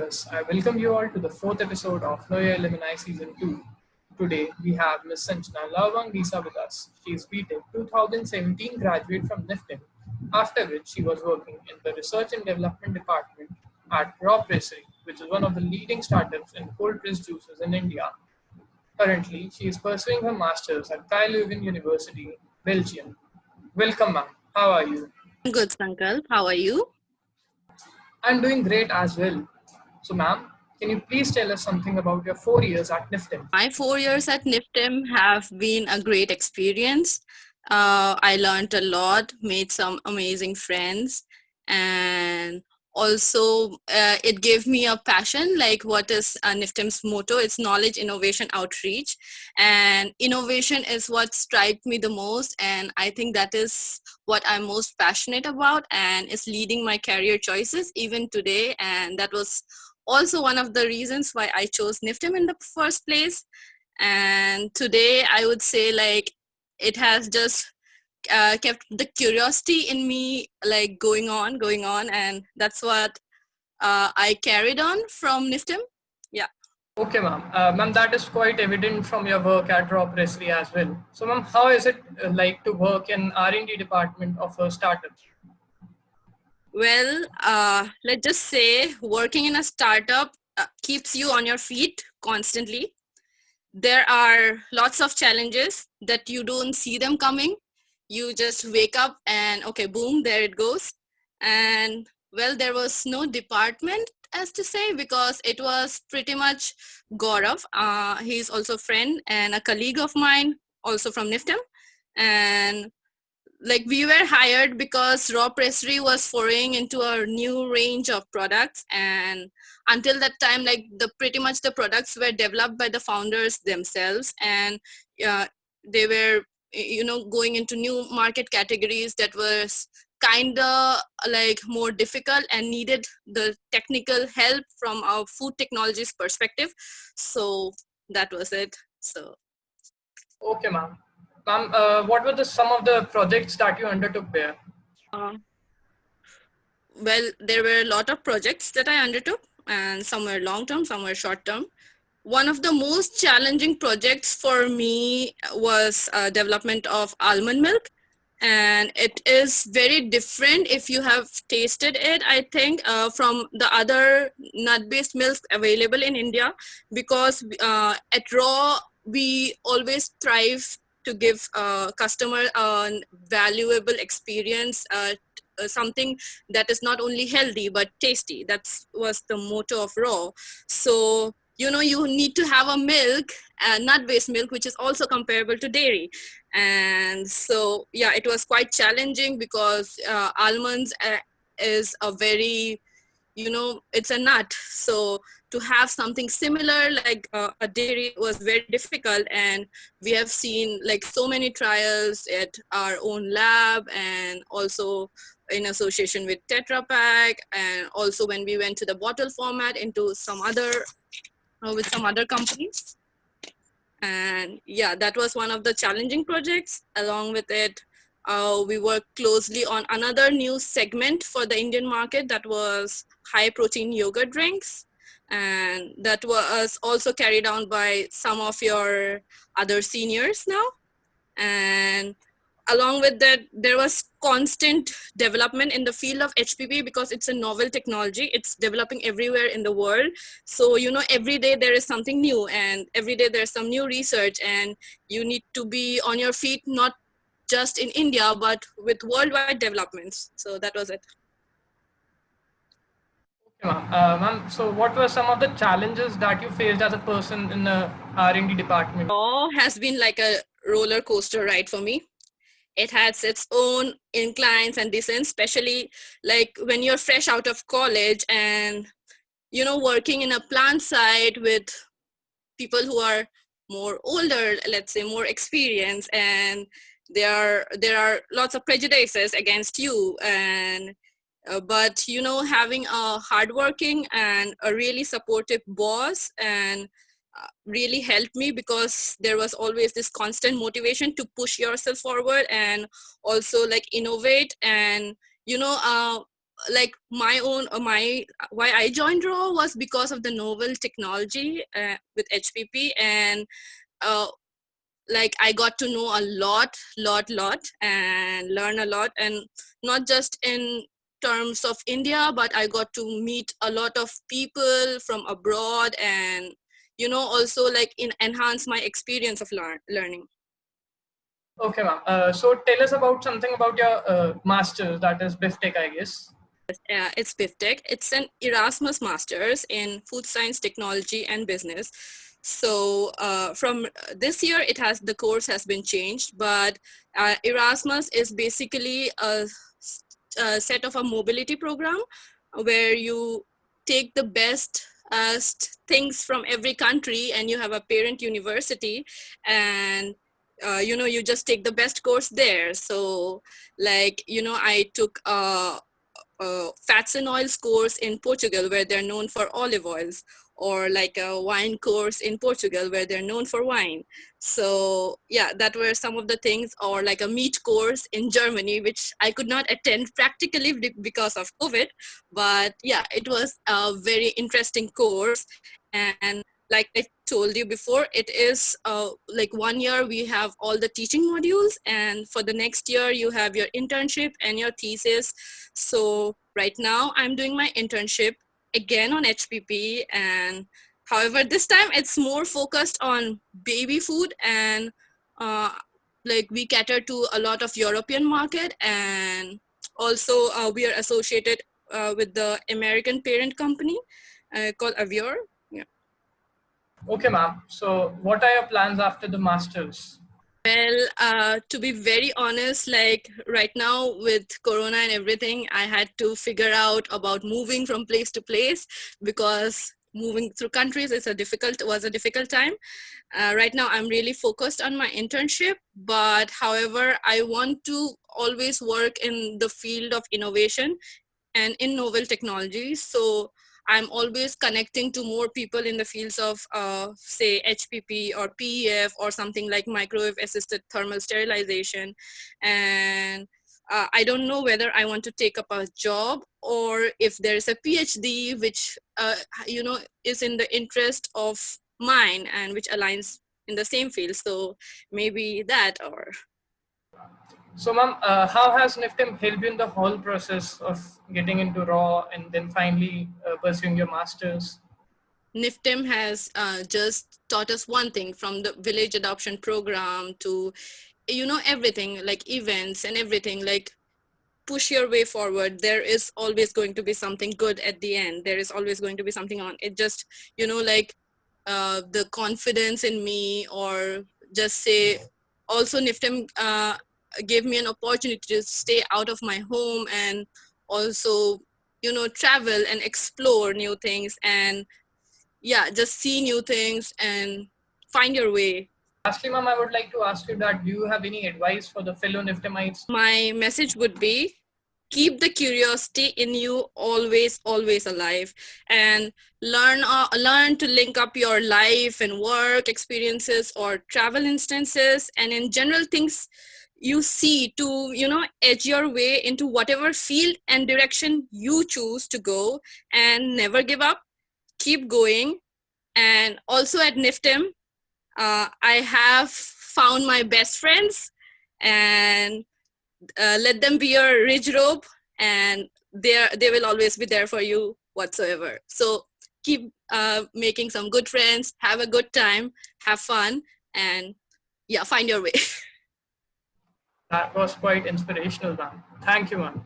listeners, I welcome you all to the fourth episode of Know Your Alumni Season 2. Today, we have Ms. Sanjana Lavang with us. She is BTech 2017 graduate from NIFTIM, after which she was working in the Research and Development Department at Raw Pressery, which is one of the leading startups in cold pressed juices in India. Currently, she is pursuing her master's at KU Leuven University, Belgium. Welcome, ma'am. How are you? I'm good, Sankalp. How are you? I'm doing great as well. So, ma'am, can you please tell us something about your 4 years at NIFTIM? My 4 years at NIFTIM have been a great experience. I learned a lot, made some amazing friends, and also it gave me a passion. Like, what is NIFTIM's motto? It's knowledge, innovation, outreach. And innovation is what striked me the most. And I think that is what I'm most passionate about, and is leading my career choices even today. And that was also one of the reasons why I chose NIFTIM in the first place. And today I would say like it has just kept the curiosity in me like going on, and that's what I carried on from NIFTIM. Yeah. Okay, ma'am. Ma'am, that is quite evident from your work at Raw Pressery as well. So, ma'am, how is it like to work in R&D department of a startup? Well, let's just say working in a startup keeps you on your feet constantly. There are lots of challenges that you don't see them coming. You just wake up and okay, boom, there it goes. And well, there was no department as to say, because it was pretty much Gaurav. He's also a friend and a colleague of mine, also from NIFTIM. And like we were hired because Raw Pressery was foraying into a new range of products, and until that time, like the pretty much the products were developed by the founders themselves, and uh, they were going into new market categories that was kind of like more difficult and needed the technical help from a food technologies perspective. So that was it. So Okay, ma'am. Ma'am, what were some of the projects that you undertook there? uh, well, there were a lot of projects that I undertook, and some were long term, some were short term. One of the most challenging projects for me was development of almond milk, and it is very different if you have tasted it, I think, from the other nut based milks available in India, because at Raw we always thrive to give customer a valuable experience, something that is not only healthy but tasty. That was the motto of Raw. So you need to have a milk, nut based milk, which is also comparable to dairy. And so yeah, it was quite challenging because almonds is a very, it's a nut. So to have something similar like a dairy was very difficult, and we have seen like so many trials at our own lab, and also in association with Tetra Pak, and also when we went to the bottle format into some other with some other companies. And yeah, that was one of the challenging projects. Along with it, we worked closely on another new segment for the Indian market, that was high protein yogurt drinks, and that was also carried on by some of your other seniors now. And along with that, there was constant development in the field of HPP, because it's a novel technology. It's developing everywhere in the world. So every day there is something new, and every day there's some new research, and you need to be on your feet, not just in India but with worldwide developments. So that was it. Okay, ma'am. Ma'am, so what were some of the challenges that you faced as a person in the R&D department? All has been like a roller coaster ride for me. It has its own inclines and descents, especially like when you're fresh out of college and working in a plant site with people who are more older, let's say more experienced, and there are lots of prejudices against you. And but having a hardworking and a really supportive boss and really helped me, because there was always this constant motivation to push yourself forward and also like innovate. And like my own my why I joined Raw was because of the novel technology with HPP, and uh, like I got to know a lot and learn a lot, and not just in terms of India, but I got to meet a lot of people from abroad, and also like enhance my experience of learning. Okay, ma'am. So tell us about something about your master's, that is BIFTEC, I guess. It's BIFTEC. It's an Erasmus Masters in Food Science, Technology, and Business. So from this year, the course has been changed, but Erasmus is basically a set of a mobility program where you take the best things from every country, and you have a parent university, and you just take the best course there. So like I took fats and oils course in Portugal, where they're known for olive oils, or like a wine course in Portugal, where they're known for wine. So yeah, that were some of the things, or like a meat course in Germany, which I could not attend practically because of COVID. But yeah, it was a very interesting course. And like I told you before, it is like 1 year we have all the teaching modules, and for the next year you have your internship and your thesis. So right now I'm doing my internship again on HPP, and however this time it's more focused on baby food, and uh, like we cater to a lot of European market, and also we are associated with the American parent company called Avior. Yeah. Okay, ma'am. So what are your plans after the master's? Well, to be very honest, like right now with Corona and everything, I had to figure out about moving from place to place, because moving through countries was a difficult time. Right now, I'm really focused on my internship, but however, I want to always work in the field of innovation and in novel technologies. So I'm always connecting to more people in the fields of, say, HPP or PEF or something like microwave assisted thermal sterilization. And I don't know whether I want to take up a job, or if there's a PhD which, is in the interest of mine and which aligns in the same field. So maybe that, or So, ma'am, how has NIFTIM helped you in the whole process of getting into Raw and then finally pursuing your master's? NIFTIM has just taught us one thing, from the village adoption program to, everything like events and everything, like push your way forward. There is always going to be something good at the end. There is always going to be something on it. Just, like the confidence in me, or just say, also NIFTIM gave me an opportunity to stay out of my home, and also, travel and explore new things, and yeah, just see new things and find your way. Lastly, ma'am, I would like to ask you that do you have any advice for the fellow NIFTIMites? My message would be, keep the curiosity in you always alive, and learn to link up your life and work experiences or travel instances, and in general things you see, to edge your way into whatever field and direction you choose to go, and never give up, keep going. And also at NIFTIM, I have found my best friends, and let them be your ridge rope, and they will always be there for you whatsoever. So keep making some good friends, have a good time, have fun, and yeah, find your way. That was quite inspirational, ma'am. Thank you, ma'am.